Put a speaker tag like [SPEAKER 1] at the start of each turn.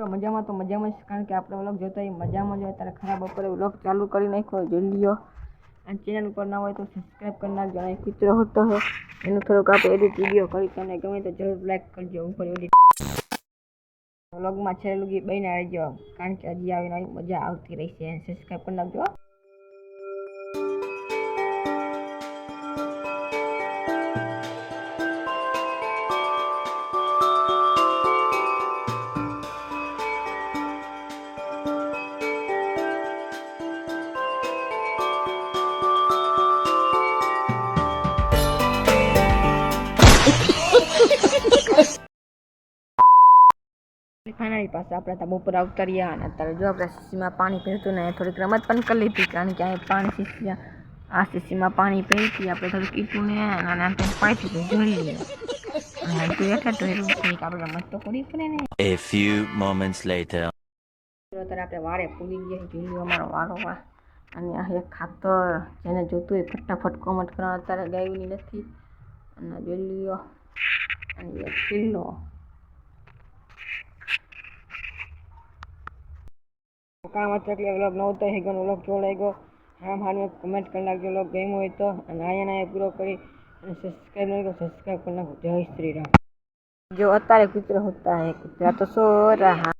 [SPEAKER 1] મજામાં તો મજામાં જ, કારણ કે આપણે વ્લોગ જોતા હોય મજામાં જ હોય. ત્યારે ખરાબ બપોરે વ્લોગ ચાલુ કરી નાખ્યો, જોઈ લ્યો. અને ચેનલ ઉપર ના હોય તો સબસ્ક્રાઈબ કરી નાખજો. અને કૂતરો હોતો હોય એનું થોડુંક આપણે એડિટ વિડીયો કરી, તમને ગમે તો જરૂર લાઈક કરજો. ઉપર એડિટ વ્લોગમાં છેલ્લું બહીને રહેજો, કારણ કે હજી આવીને મજા આવતી રહેશે. સબસ્ક્રાઈબ કરી નાખજો. ફાઇનલી પાસે આપણે ત્યાં બપોર આવતા રહ્યા. અને અત્યારે જો આપણે શીશીમાં પાણી પીતું ને થોડીક રમત પણ કરી લીધી, કારણ કે અહીં પાણી શીશી આ શીશીમાં પાણી પીતી આપણે થોડુંક કીધું ને અને પાઈથી જોઈ લઈએ. અને તું એટલે તો એવું થોડીક આપણે રમત તો કરવી પડે ને.
[SPEAKER 2] A few moments later.
[SPEAKER 1] અત્યારે આપણે વારે પૂરી ગયા, જોઈ લો અમારો વારો વા. અને આ એક ખાતર જેને જોતું હોય ફટાફટ કોમેન્ટ કરવા. અત્યારે ગાયની નથી અને જોઈ લ્યો. અને એક કિલ્લો કામ હતું એટલે વ્લોગ નહોતો હેગોનો વ્લોગ જોડાઈ ગયો. હાર કમેન્ટ કરી નાખજો વ્લોગ ગમ્યો હોય તો. અને અહીંયા પૂરો કરી અને સબસ્ક્રાઈબ નહીં કરો, સબસ્ક્રાઈબ કરી નાખો. જય શ્રી રામ. જો અત્યારે કૂતરો હોતા હે, કૂતરા તો સો રहा.